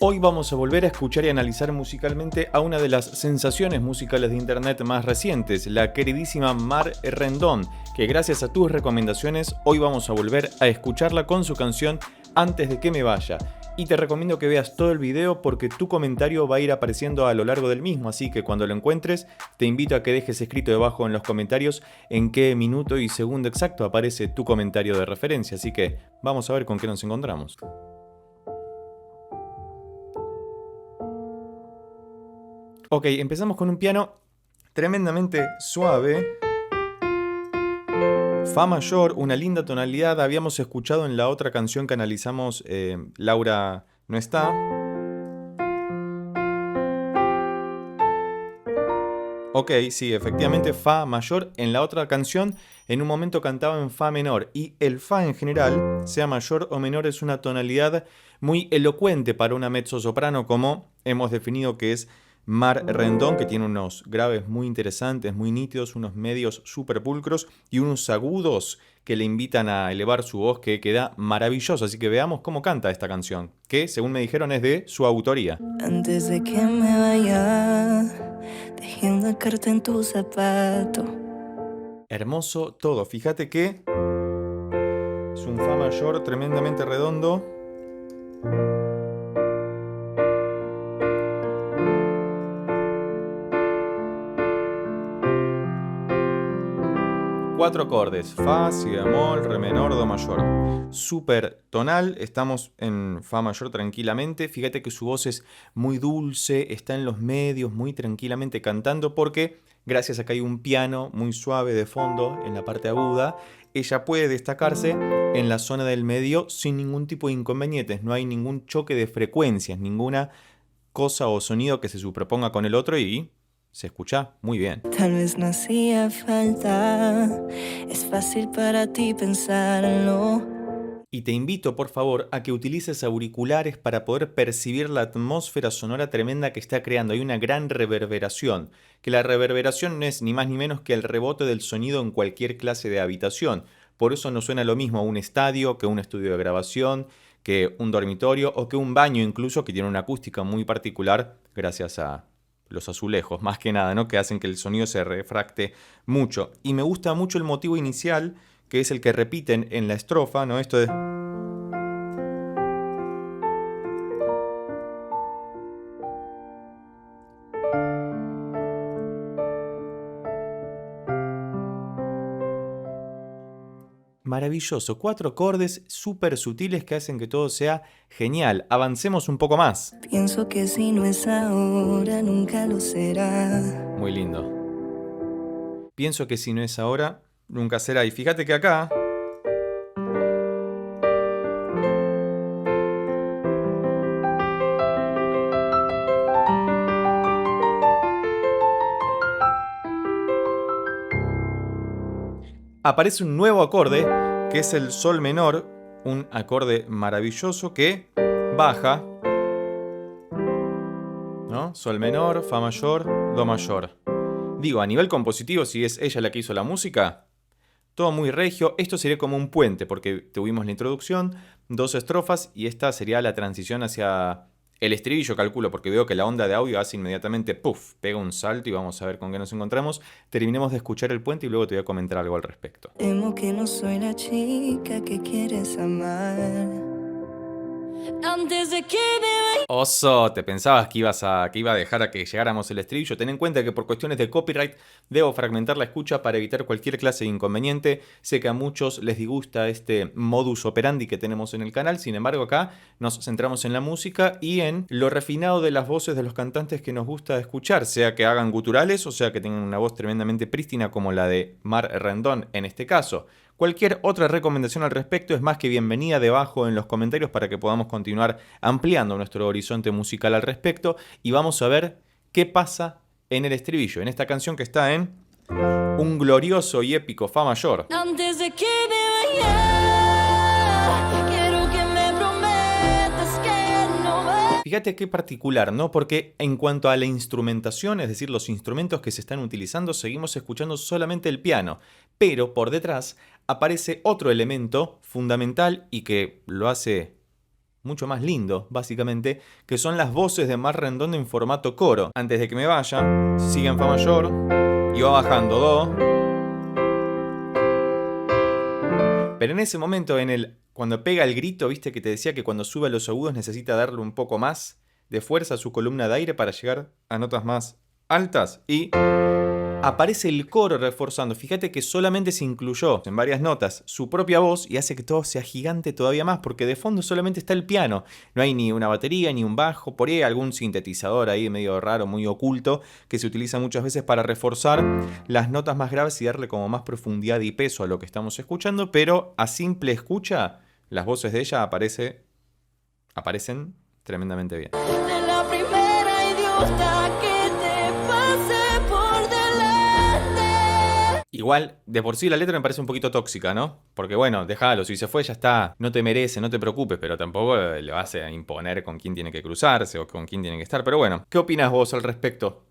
Hoy vamos a volver a escuchar y analizar musicalmente a una de las sensaciones musicales de internet más recientes, la queridísima Mar Rendón, que gracias a tus recomendaciones hoy vamos a volver a escucharla con su canción Antes de que me vaya. Y te recomiendo que veas todo el video porque tu comentario va a ir apareciendo a lo largo del mismo, así que cuando lo encuentres te invito a que dejes escrito debajo en los comentarios en qué minuto y segundo exacto aparece tu comentario de referencia, así que vamos a ver con qué nos encontramos. Ok, empezamos con un piano tremendamente suave. Fa mayor, una linda tonalidad. Habíamos escuchado en la otra canción que analizamos, Laura no está. Ok, sí, efectivamente Fa mayor. En la otra canción, en un momento cantaba en Fa menor. Y el Fa en general, sea mayor o menor, es una tonalidad muy elocuente para una mezzosoprano, como hemos definido que es Mar Rendón, que tiene unos graves muy interesantes, muy nítidos, unos medios súper pulcros y unos agudos que le invitan a elevar su voz, que queda maravilloso. Así que veamos cómo canta esta canción, que según me dijeron es de su autoría. Antes de que me vaya, dejé una carta en tu zapato. Hermoso todo. Fíjate que es un Fa mayor tremendamente redondo. Cuatro acordes, Fa, Si bemol, Re menor, Do mayor. Súper tonal, estamos en Fa mayor tranquilamente. Fíjate que su voz es muy dulce, está en los medios, muy tranquilamente cantando, porque gracias a que hay un piano muy suave de fondo en la parte aguda, ella puede destacarse en la zona del medio sin ningún tipo de inconvenientes. No hay ningún choque de frecuencias, ninguna cosa o sonido que se superponga con el otro y se escucha muy bien. Tal vez no hacía falta, es fácil para ti pensarlo. Y te invito, por favor, a que utilices auriculares para poder percibir la atmósfera sonora tremenda que está creando. Hay una gran reverberación, que la reverberación no es ni más ni menos que el rebote del sonido en cualquier clase de habitación. Por eso no suena lo mismo a un estadio que un estudio de grabación, que un dormitorio o que un baño incluso, que tiene una acústica muy particular gracias a los azulejos, más que nada, ¿no? Que hacen que el sonido se refracte mucho. Y me gusta mucho el motivo inicial, que es el que repiten en la estrofa, ¿no? Esto de... Maravilloso, cuatro acordes súper sutiles que hacen que todo sea genial. Avancemos un poco más. Pienso que si no es ahora, nunca lo será. Muy lindo. Pienso que si no es ahora, nunca será. Y fíjate que acá... aparece un nuevo acorde, que es el Sol menor, un acorde maravilloso que baja, ¿no? Sol menor, Fa mayor, Do mayor. Digo, a nivel compositivo, si es ella la que hizo la música, todo muy regio. Esto sería como un puente, porque tuvimos la introducción, dos estrofas, y esta sería la transición hacia el estribillo, calculo, porque veo que la onda de audio hace inmediatamente, puff, pega un salto y vamos a ver con qué nos encontramos. Terminemos de escuchar el puente y luego te voy a comentar algo al respecto. Temo que no soy la chica que quieres amar. Antes de que me vaya. Oso, ¿te pensabas que iba a dejar a que llegáramos el estribillo? Ten en cuenta que por cuestiones de copyright debo fragmentar la escucha para evitar cualquier clase de inconveniente. Sé que a muchos les disgusta este modus operandi que tenemos en el canal, sin embargo acá nos centramos en la música y en lo refinado de las voces de los cantantes que nos gusta escuchar, sea que hagan guturales o sea que tengan una voz tremendamente prístina como la de Mar Rendón en este caso. Cualquier otra recomendación al respecto es más que bienvenida debajo en los comentarios para que podamos continuar ampliando nuestro horizonte musical al respecto y vamos a ver qué pasa en el estribillo, en esta canción que está en un glorioso y épico Fa mayor. Antes de que me vaya, quiero que me prometas que no va. Fíjate qué particular, ¿no? Porque en cuanto a la instrumentación, es decir, los instrumentos que se están utilizando, seguimos escuchando solamente el piano, pero por detrás aparece otro elemento fundamental y que lo hace mucho más lindo, básicamente, que son las voces de Mar Rendón en formato coro. Antes de que me vaya, sigue en fa mayor y va bajando do. Pero en ese momento, cuando pega el grito, viste que te decía que cuando sube a los agudos necesita darle un poco más de fuerza a su columna de aire para llegar a notas más altas, y aparece el coro reforzando. Fíjate que solamente se incluyó en varias notas su propia voz y hace que todo sea gigante todavía más, porque de fondo solamente está el piano. No hay ni una batería, ni un bajo, por ahí algún sintetizador ahí medio raro, muy oculto, que se utiliza muchas veces para reforzar las notas más graves y darle como más profundidad y peso a lo que estamos escuchando, pero a simple escucha, las voces de ella aparecen tremendamente bien. De la primera idiota que te pase por delante. Igual, de por sí la letra me parece un poquito tóxica, ¿no? Porque bueno, déjalo, si se fue ya está, no te merece, no te preocupes, pero tampoco le vas a imponer con quién tiene que cruzarse o con quién tiene que estar. Pero bueno, ¿qué opinas vos al respecto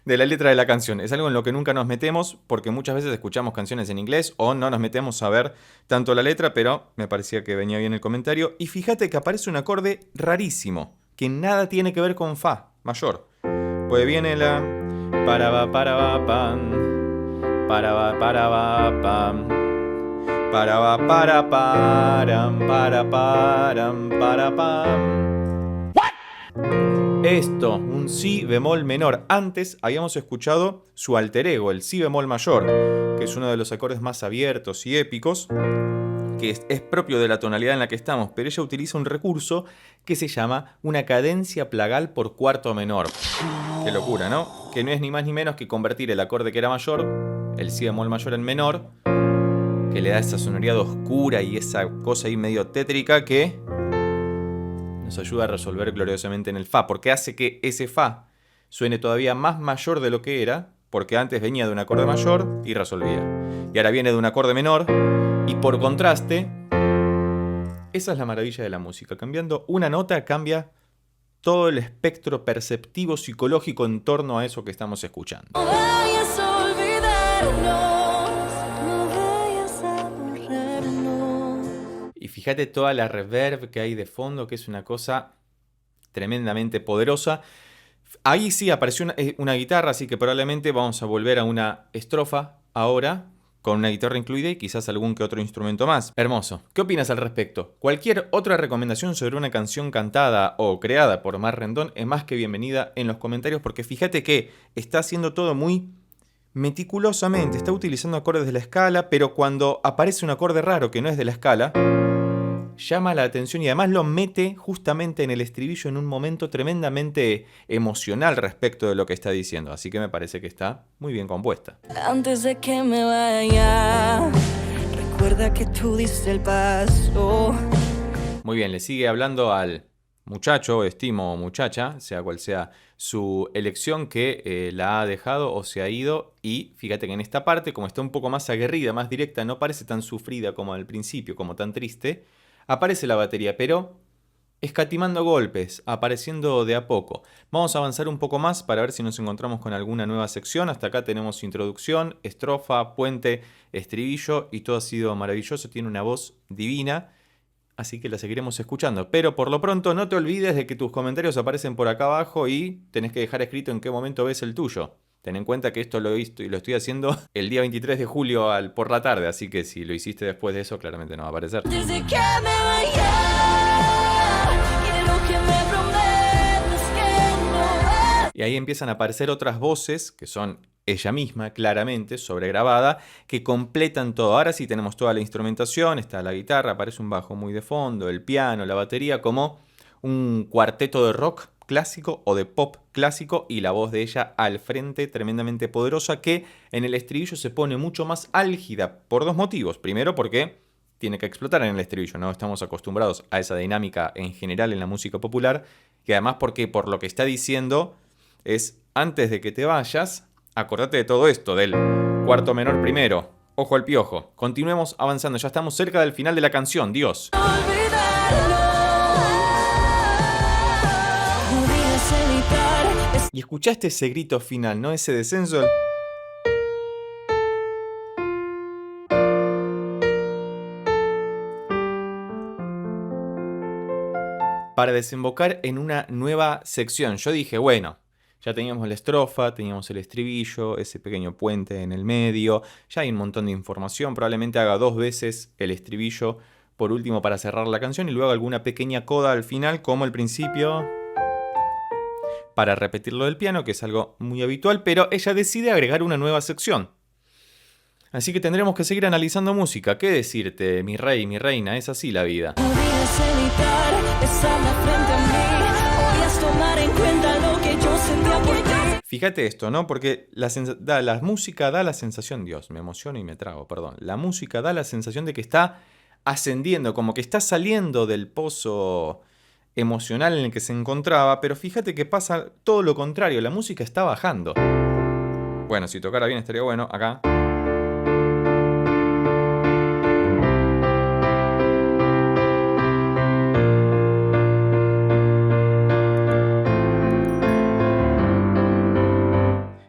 de la letra de la canción? Es algo en lo que nunca nos metemos porque muchas veces escuchamos canciones en inglés o no nos metemos a ver tanto la letra, pero me parecía que venía bien el comentario. Y fíjate que aparece un acorde rarísimo, que nada tiene que ver con fa mayor. Pues viene la para va pam. Para va pam. Para va para param para pam. Esto, un si bemol menor. Antes habíamos escuchado su alter ego, el si bemol mayor, que es uno de los acordes más abiertos y épicos, que es propio de la tonalidad en la que estamos, pero ella utiliza un recurso que se llama una cadencia plagal por cuarto menor. Qué locura, ¿no? Que no es ni más ni menos que convertir el acorde que era mayor, el si bemol mayor, en menor, que le da esa sonoridad oscura y esa cosa ahí medio tétrica que nos ayuda a resolver gloriosamente en el fa, porque hace que ese fa suene todavía más mayor de lo que era, porque antes venía de un acorde mayor y resolvía. Y ahora viene de un acorde menor y por contraste, esa es la maravilla de la música. Cambiando una nota cambia todo el espectro perceptivo psicológico en torno a eso que estamos escuchando. No vayas a olvidarnos, no vayas a borrarnos. Y fíjate toda la reverb que hay de fondo, que es una cosa tremendamente poderosa. Ahí sí apareció una guitarra, así que probablemente vamos a volver a una estrofa ahora, con una guitarra incluida y quizás algún que otro instrumento más. Hermoso. ¿Qué opinas al respecto? Cualquier otra recomendación sobre una canción cantada o creada por Mar Rendón es más que bienvenida en los comentarios, porque fíjate que está haciendo todo muy meticulosamente. Está utilizando acordes de la escala, pero cuando aparece un acorde raro que no es de la escala, llama la atención y además lo mete justamente en el estribillo en un momento tremendamente emocional respecto de lo que está diciendo. Así que me parece que está muy bien compuesta. Antes de que me vaya, recuerda que tú diste el paso. Muy bien, le sigue hablando al muchacho, estimo muchacha, sea cual sea su elección, que la ha dejado o se ha ido. Y fíjate que en esta parte, como está un poco más aguerrida, más directa, no parece tan sufrida como al principio, como tan triste, aparece la batería, pero escatimando golpes, apareciendo de a poco. Vamos a avanzar un poco más para ver si nos encontramos con alguna nueva sección. Hasta acá tenemos introducción, estrofa, puente, estribillo y todo ha sido maravilloso. Tiene una voz divina, así que la seguiremos escuchando. Pero por lo pronto no te olvides de que tus comentarios aparecen por acá abajo y tenés que dejar escrito en qué momento ves el tuyo. Ten en cuenta que esto lo estoy haciendo el día 23 de julio por la tarde, así que si lo hiciste después de eso, claramente no va a aparecer. Antes de que me vaya, quiero que me prometas que no vas. Y ahí empiezan a aparecer otras voces, que son ella misma, claramente, sobregrabada, que completan todo. Ahora sí tenemos toda la instrumentación, está la guitarra, aparece un bajo muy de fondo, el piano, la batería, como un cuarteto de rock clásico o de pop clásico, y la voz de ella al frente tremendamente poderosa, que en el estribillo se pone mucho más álgida por dos motivos. Primero porque tiene que explotar en el estribillo, no estamos acostumbrados a esa dinámica en general en la música popular, y además porque por lo que está diciendo es: antes de que te vayas, acordate de todo esto, del cuarto menor primero, ojo al piojo. Continuemos avanzando, ya estamos cerca del final de la canción, Dios. Y escuchaste ese grito final, ¿no? Ese descenso. para desembocar en una nueva sección. Yo dije, bueno, ya teníamos la estrofa, teníamos el estribillo, ese pequeño puente en el medio, ya hay un montón de información, probablemente haga 2 veces el estribillo por último para cerrar la canción y luego alguna pequeña coda al final como el principio para repetirlo del piano, que es algo muy habitual, pero ella decide agregar una nueva sección. Así que tendremos que seguir analizando música. ¿Qué decirte, mi rey, mi reina? Es así la vida. Podías evitar besarla frente a mí. Podías tomar en cuenta lo que yo sentía por ti. Fíjate esto, ¿no? Porque la música da la sensación, Dios, me emociono y me trago, perdón. La música da la sensación de que está ascendiendo, como que está saliendo del pozo emocional en el que se encontraba, pero fíjate que pasa todo lo contrario, la música está bajando. Bueno, si tocara bien estaría bueno, acá.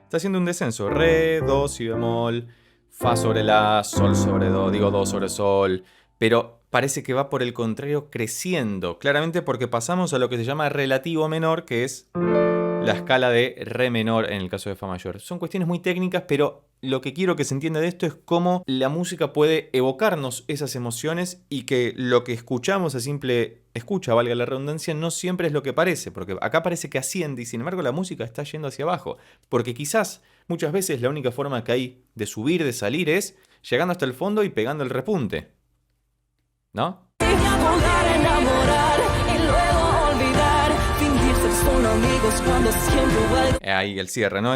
Está haciendo un descenso, re, do, si bemol, fa sobre la, sol sobre do, digo do sobre sol, pero parece que va por el contrario creciendo, claramente porque pasamos a lo que se llama relativo menor, que es la escala de re menor en el caso de fa mayor. Son cuestiones muy técnicas, pero lo que quiero que se entienda de esto es cómo la música puede evocarnos esas emociones y que lo que escuchamos a simple escucha, valga la redundancia, no siempre es lo que parece, porque acá parece que asciende y sin embargo la música está yendo hacia abajo, porque quizás muchas veces la única forma que hay de subir, de salir es llegando hasta el fondo y pegando el repunte, ¿no? Ahí el cierre, ¿no?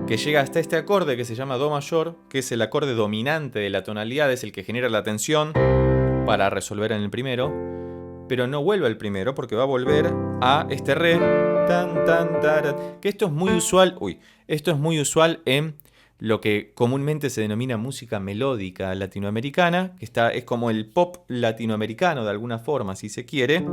Que llega hasta este acorde que se llama do mayor, que es el acorde dominante de la tonalidad, es el que genera la tensión para resolver en el primero, pero no vuelve al primero porque va a volver a este re, tan, tan, tarat, que esto es muy usual en lo que comúnmente se denomina música melódica latinoamericana, que es como el pop latinoamericano de alguna forma, si se quiere,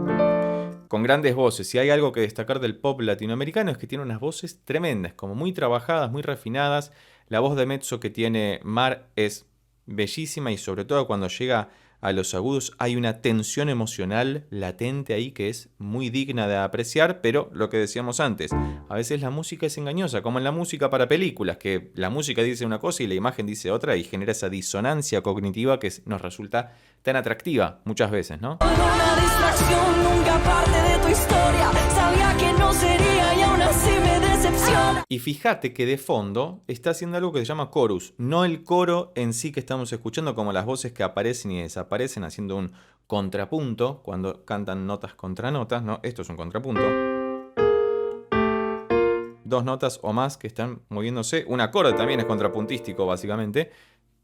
con grandes voces. Si hay algo que destacar del pop latinoamericano es que tiene unas voces tremendas, como muy trabajadas, muy refinadas. La voz de mezzo que tiene Mar es bellísima y sobre todo cuando llega a los agudos hay una tensión emocional latente ahí que es muy digna de apreciar, pero lo que decíamos antes, a veces la música es engañosa, como en la música para películas, que la música dice una cosa y la imagen dice otra y genera esa disonancia cognitiva que nos resulta tan atractiva muchas veces, ¿no? Una distracción, nunca parte de tu historia. Sabía que no sería y aún así me decepciona. Y fíjate que de fondo está haciendo algo que se llama chorus, no el coro en sí que estamos escuchando como las voces que aparecen y desaparecen haciendo un contrapunto cuando cantan notas contra notas, ¿no? Esto es un contrapunto. 2 notas o más que están moviéndose. Un acorde también es contrapuntístico básicamente,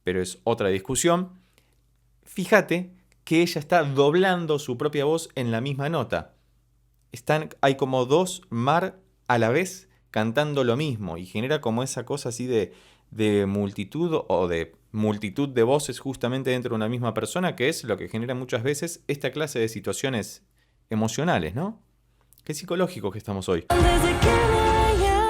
pero es otra discusión. Fíjate que ella está doblando su propia voz en la misma nota. Hay como 2 Mar a la vez cantando lo mismo y genera como esa cosa así de multitud o de multitud de voces justamente dentro de una misma persona, que es lo que genera muchas veces esta clase de situaciones emocionales, ¿no? Qué psicológico que estamos hoy. Desde que me vaya,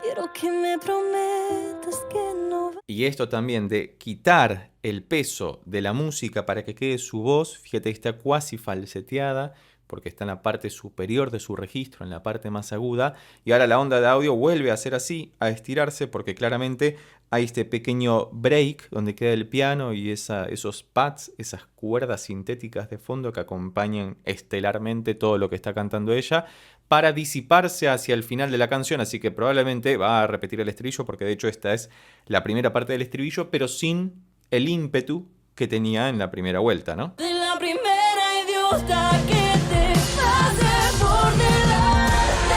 quiero que me prometas que no. Y esto también de quitar el peso de la música para que quede su voz, fíjate que está cuasi falseteada, porque está en la parte superior de su registro, en la parte más aguda, y ahora la onda de audio vuelve a ser así, a estirarse, porque claramente hay este pequeño break donde queda el piano y esos pads, esas cuerdas sintéticas de fondo que acompañan estelarmente todo lo que está cantando ella, para disiparse hacia el final de la canción, así que probablemente va a repetir el estribillo, porque de hecho esta es la primera parte del estribillo, pero sin el ímpetu que tenía en la primera vuelta, ¿no? De la primera idiota que te pase por delante.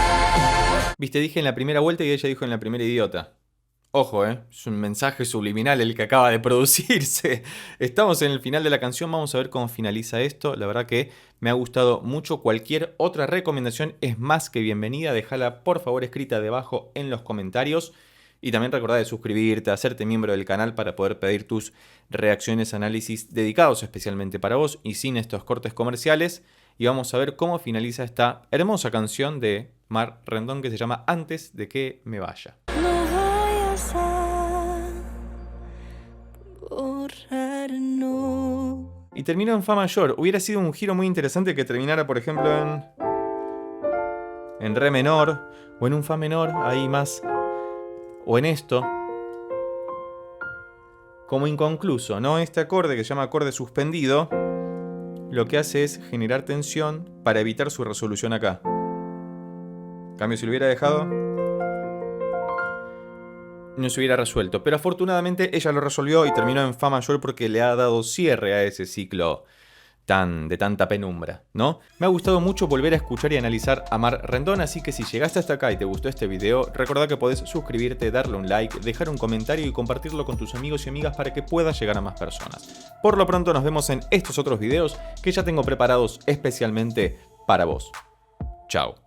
Viste, dije en la primera vuelta y ella dijo en la primera idiota. Ojo, es un mensaje subliminal el que acaba de producirse. Estamos en el final de la canción, vamos a ver cómo finaliza esto. La verdad que me ha gustado mucho. Cualquier otra recomendación es más que bienvenida. Déjala por favor escrita debajo en los comentarios. Y también recordá de suscribirte, hacerte miembro del canal para poder pedir tus reacciones, análisis dedicados especialmente para vos y sin estos cortes comerciales. Y vamos a ver cómo finaliza esta hermosa canción de Mar Rendón que se llama Antes de que me vaya. No vayas a borrar, no. Y terminó en fa mayor. Hubiera sido un giro muy interesante que terminara, por ejemplo, en re menor, o en un fa menor, ahí más, o en esto. Como inconcluso, ¿no? Este acorde, que se llama acorde suspendido, lo que hace es generar tensión para evitar su resolución acá. En cambio, si lo hubiera dejado, no se hubiera resuelto. Pero afortunadamente ella lo resolvió y terminó en fa mayor porque le ha dado cierre a ese ciclo de tanta penumbra, ¿no? Me ha gustado mucho volver a escuchar y analizar a Mar Rendón, así que si llegaste hasta acá y te gustó este video, recordá que podés suscribirte, darle un like, dejar un comentario y compartirlo con tus amigos y amigas para que pueda llegar a más personas. Por lo pronto nos vemos en estos otros videos que ya tengo preparados especialmente para vos. Chao.